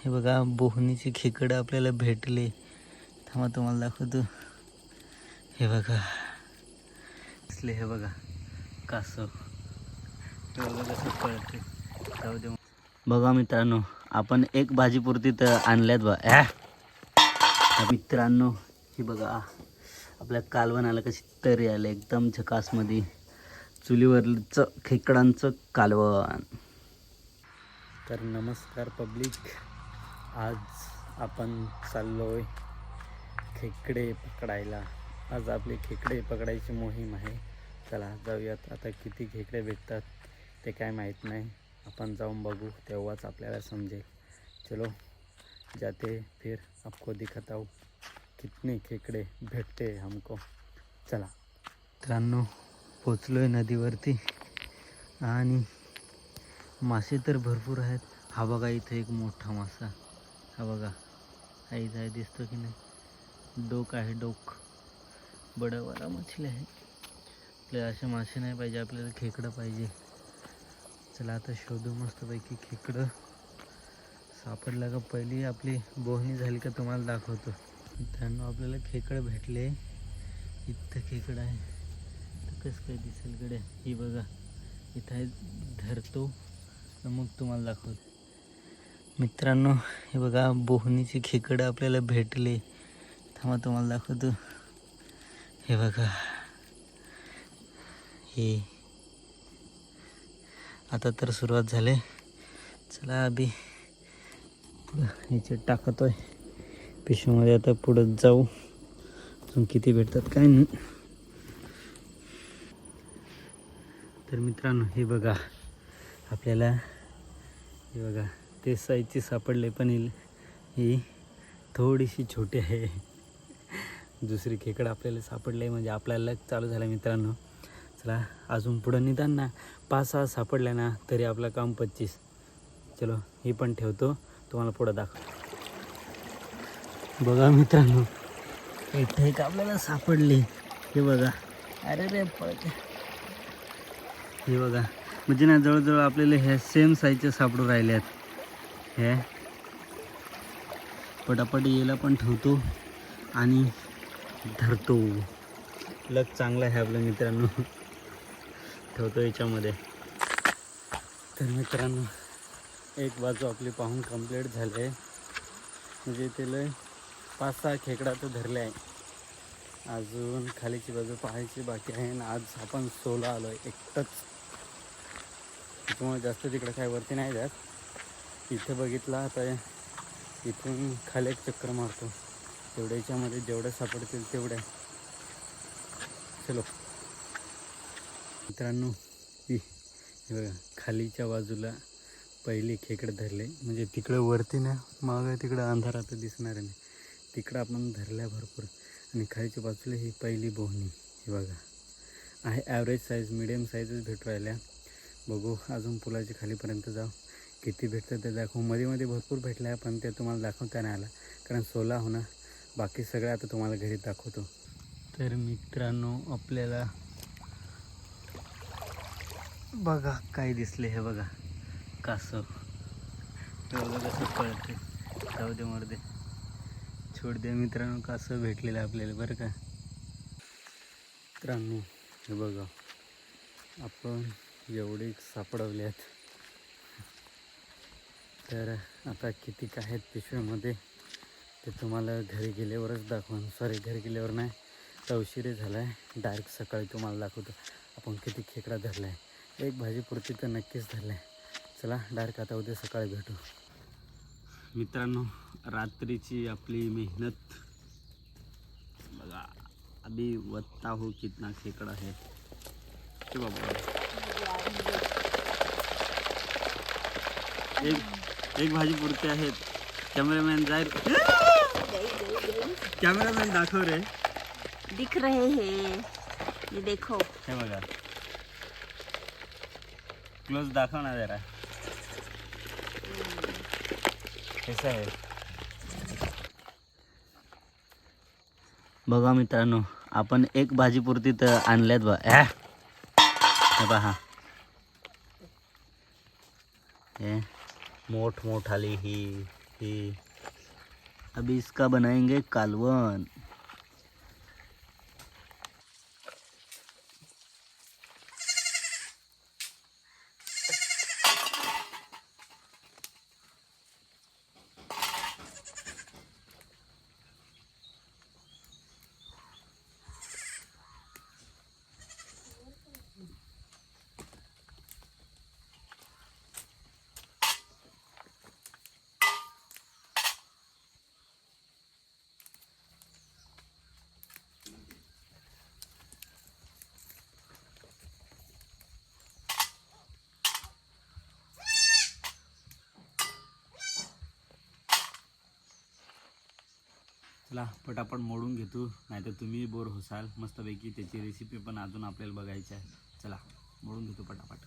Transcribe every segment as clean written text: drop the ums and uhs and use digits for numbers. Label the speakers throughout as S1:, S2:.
S1: हे बघा बोहनीची खेकडं आपल्याला भेटले. थांबा तुम्हाला दाखवतो. हे बघा असले, हे बघा कासव, हे बघा कसं पळते. जाऊ दे. बघा मित्रांनो, आपण एक भाजीपुरती तर आणल्यात बघा. मित्रांनो हे बघा आपल्या कालवणाला कशी तरी आलं एकदम झकासमध्ये. चुलीवरचं खेकडांचं कालवण. तर नमस्कार पब्लिक, आज आपण चाललोय खेकडे पकडायला. आज आपली खेकडे पकडायची मोहीम आहे. चला जाऊयात. आता किती खेकडे भेटतात ते काय माहीत नाही, आपण जाऊन बघू तेव्हाच आपल्याला समजेल. चलो जाते फिर आपको दिखाता हूँ कितने खेकडे भेटते हमको. चला मित्रांनो, पोचलोय नदीवरती आणि मासे तर भरपूर आहेत. हा बघा इथे एक मोठा मासा, हा बघा काहीच आहे, दिसतो की नाही. डोक आहे, डोक बडावाला मछली आहे. आपल्याला असे मासे नाही पाहिजे, आपल्याला खेकडं पाहिजे. चला आता शोधू मस्तपैकी खेकडं. सापडलं का पहिली आपली बोहणी झाली का तुम्हाला दाखवतो. मित्रांनो आपल्याला खेकडं भेटले. इथं खेकडं आहे तर कसं काय दिसेल गड्या. ही बघा इथं आहे, धरतो मग तुम्हाला दाखवतो. मित्रांनो हे बघा बोहनीची खेकडं आपल्याला भेटले. थांबा तुम्हाला दाखवतो. हे बघा हे आता तर सुरुवात झाली. चला अभि पुढं ह्याच्यात टाकतोय पिशवीमध्ये. आता पुढं जाऊ, अजून किती भेटतात काय नाही. तर मित्रांनो हे बघा आपल्याला, हे बघा ते साईजची सापडले, पण ही थोडीशी छोटी आहे. दुसरी खेकडं आपल्याला सापडले म्हणजे आपल्याला लक चालू झालं मित्रांनो. चला अजून पुढं निदान ना 5-6 सापडल्या ना तरी आपलं काम 25. चलो ही पण ठेवतो, तुम्हाला पुढं दाखव. बघा मित्रांनो इथे एक आपल्याला सापडली. हे बघा, अरे रे पळते. हे बघा म्हणजे ना जवळजवळ आपल्याला ह्या सेम साईजच्या सापडून राहिल्यात. हे पटापट याला पण ठेवतो आणि धरतो. लक चांगलं आहे आपलं मित्रांनो. ठेवतो याच्यामध्ये. तर मित्रांनो एक बाजू आपली पाहून कंप्लीट झाली आहे. म्हणजे त्याला 5-6 खेकडा तर धरले आहे. अजून खालीची बाजू पाहायची बाकी आहे. आणि आज आपण 16 आलो आहे एकटंच, त्याच्यामुळे जास्त तिकडे काय वरती नाही जात. इथे बघितला आता इथून खाली एक चक्कर मारतो. तेवढ्या याच्यामध्ये जेवढे सापडतील तेवढ्या. चलो मित्रांनो हे बघा खालीच्या बाजूला पहिली खेकडे धरले. म्हणजे तिकडं वरती ना मागं तिकडं अंधारात दिसणार नाही, तिकडं आपण धरल्या भरपूर. आणि खालीच्या बाजूला ही पहिली बोहणी. हे बघा आहे ॲव्हरेज साईज, मिडियम साईजच भेटू राहिल्या. बघू अजून पुलाच्या खालीपर्यंत जाऊ, किती भेटतं ते दाखवू. मध्ये मध्ये भरपूर भेटल्या पण ते तुम्हाला दाखवता नाही आला कारण 16 होणार. बाकी सगळं आता तुम्हाला घरी दाखवतो. तर मित्रांनो आपल्याला बघा काय दिसले. हे बघा कासव, हे बघा कसं पळते. जाऊ दे मर्दे, छोड दे मित्रांनो. कासव भेटलेलं आपल्याला बरं का. मित्रांनो हे बघा आपण एवढे सापडवल्यात. तर आता किती काय आहेत पिशव्यामध्ये ते तुम्हाला घरी गेल्यावरच दाखवून. सॉरी घरी गेल्यावर नाही, तर उशिरे झाला आहे. डायरेक्ट सकाळी तुम्हाला दाखवतो आपण किती खेकडा धरला आहे. एक भाजीपुरती तर नक्कीच धरला आहे. चला डायरेक्ट आता उद्या सकाळी भेटू. मित्रांनो रात्रीची आपली मेहनत बघा. अभी वत्ता हो कितना खेकडा है. बाबा एक भाजी पुरते आहेत. कॅमेरामॅन जाईल, कॅमेरामॅन दाखव रे.
S2: दिख रहे हैं ये देखो.
S1: हे बघा क्लोज दाखव ना जरा. कैसा आहे बघा मित्रांनो. आपण एक भाजीपुरती तर आणल्यात बघा. हे पहा हे मोठ आली ही ये अभी इसका बनाएंगे कालवन। चला पटापट मोडून घेतो, नाहीतर तुम्ही बोर होसाल. मस्तपैकी त्याची रेसिपी पण अजून आपल्याला बघायची आहे. चला मोडून घेतो पटापट.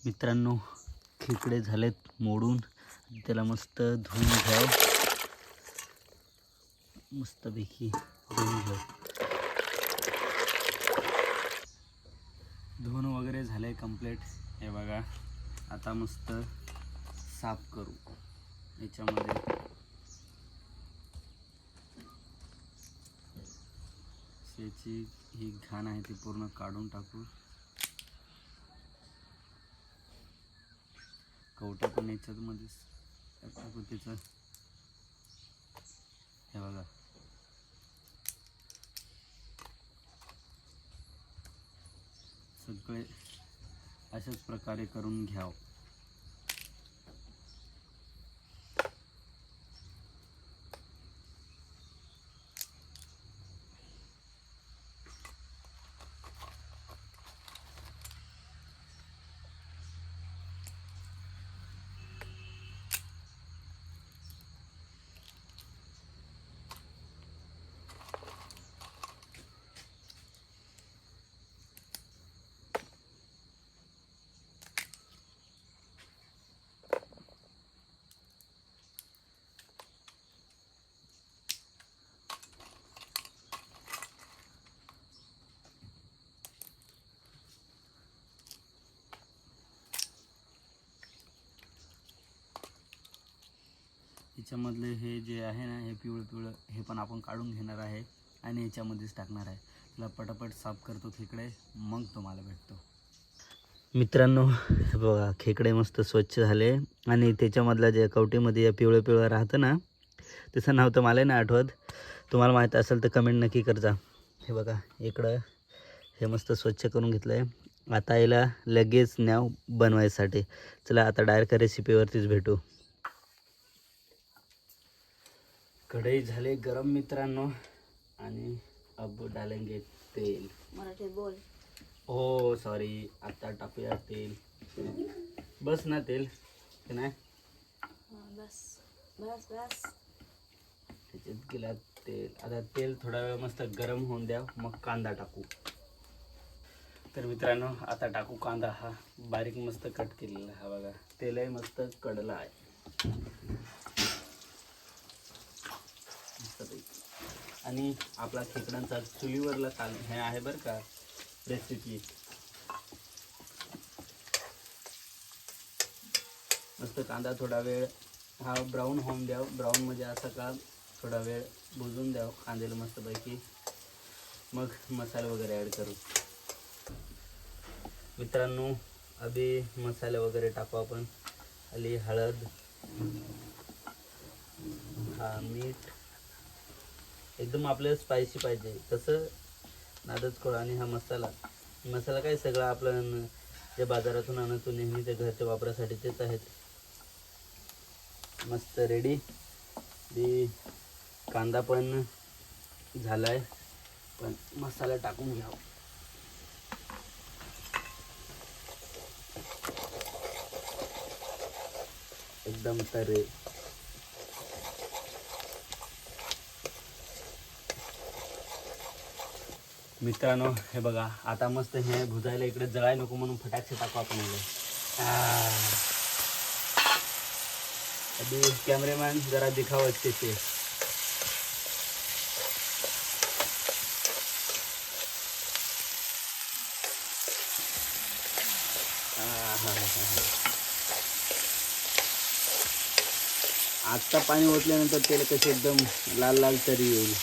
S1: मित्रांनो, खेकडे झालेत मोडून. त्याला मस्त धुवून घ्याव. मस्तपैकी धुवून घ्याव. धुवून वगैरे झाले कंप्लीट. हे बघा, आता मस्त साफ करू. याच्यामध्ये याची ही घाण आहे ती पूर्ण काढून टाकू. कवटा पण याच्यामध्येच टाकू त्याचं. हे बघा, सगळे अशाच प्रकारे करून घ्यावं. याच्यामधले हे जे आहे ना, हे पिवळं पिवळं, हे पण आपण काढून घेणार आहे आणि याच्यामध्येच टाकणार आहे. त्याला पटापट साफ करतो खेकडे, मग तुम्हाला भेटतो. मित्रांनो, हे बघा, खेकडे मस्त स्वच्छ झाले. आणि त्याच्यामधलं जे कवटीमध्ये पिवळं पिवळं राहतं ना, त्याचं नाव तर मला नाही आठवत. तुम्हाला माहीत असेल तर कमेंट नक्की करजा. हे बघा, इकडं हे मस्त स्वच्छ करून घेतलं आहे. आता याला लगेच न्याव बनवायसाठी. चला आता डायरेक्ट रेसिपीवरतीच भेटू. कढई झाले गरम मित्रांनो, आणि अब डालेंगे तेल.
S2: मराठीत बोल.
S1: हो सॉरी, आता टाकूया तेल. बस ना तेल, की नाही?
S2: बस बस बस.
S1: त्याच्यात गेला तेल. आता तेल थोडा वेळ मस्त गरम होऊन द्या, मग कांदा टाकू. तर मित्रांनो, आता टाकू कांदा. हा बारीक मस्त कट केलेला. हा बघा, तेलही मस्त कडला आहे. आणि आपला खेकड्यांचा चुलीवरला काल हे आहे बरं का रेसिपी. मस्त कांदा थोडा वेळ हा ब्राऊन होऊन द्याव. ब्राऊन म्हणजे असं का थोडा वेळ भुजून द्याव कांद्याला मस्तपैकी. मग मसाले वगैरे ॲड करू. मित्रांनो, अभी मसाले वगैरे टाकू आपण. आली हळद, हा मीठ, एकदम आपल्याला स्पायसी पाहिजे तसं नादच करू. आणि हा मसाला काय सगळं आपलं जे बाजारातून आणतो नेहमी ते घरच्या वापरासाठी तेच आहेत. मस्त रेडी. कांदा पण झालाय, पण मसाला टाकून घ्यावा. एकदम तरे. मित्रांनो, हे बघा, आता मस्त हे भुजायला इकडे जळाय नको म्हणून फटाकसे टाकू आपण. अभी कॅमेरामॅन जरा दिखाओ अच्छे से. आत्ता पाणी ओतल्यानंतर त्याला कसे एकदम लाल लाल तरी येईल.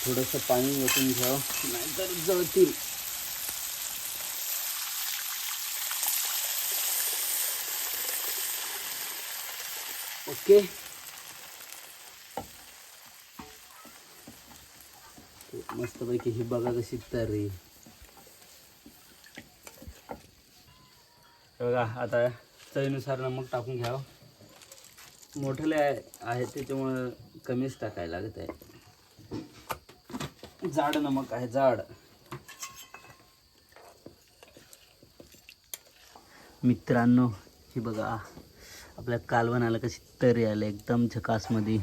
S1: थोडंसं पाणी ओतून घ्यावं नाहीतर जळतील. ओके. मस्तपैकी ही बघा कशी तर्री. बघा आता चवीनुसार नमक टाकून घ्यावं. मोठले आहे त्याच्यामुळं कमीच टाकायला लागत आहे. जाड नमक आहे, जाड. मित्रांनो ही बघा आपल्या कालवणाला कशी तरी आलं एकदम झकासमध्ये.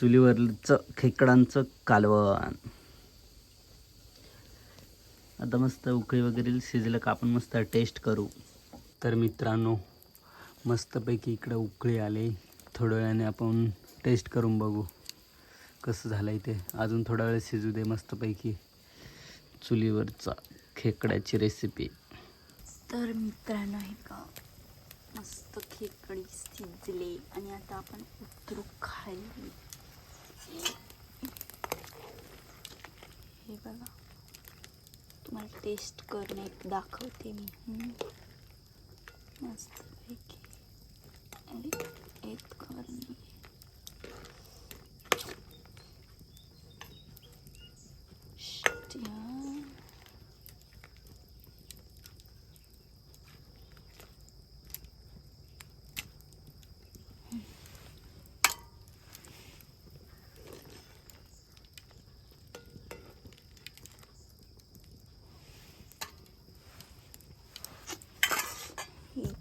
S1: चुलीवरचं खेकडांचं कालवण. आता मस्त उकळी वगैरे शिजलं का आपण मस्त टेस्ट करू. तर मित्रांनो मस्तपैकी इकडं उकळी आले. थोड्या वेळाने आपण टेस्ट करून बघू कसं झालं आहे ते. अजून थोडा वेळ शिजू दे. मस्तपैकी चुलीवरचा खेकड्याची रेसिपी.
S2: तर मित्रांनो हे का मस्त खेकडी शिजले आणि आता आपण उतरू खाली. हे बघा तुम्हाला टेस्ट करून एक दाखवते मी. मस्त पैकी एक करणे.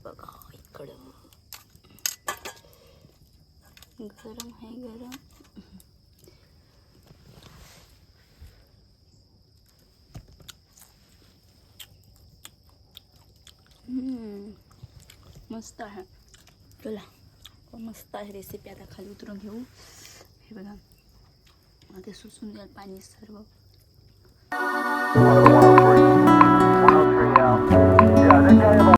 S2: बघा इकडं गरम आहे, गरम. मस्त आहे. चला मस्त आहे रेसिपी. आता खाली उतरून घेऊ. हे बघा आता सुसून द्याल पाणी सर्व.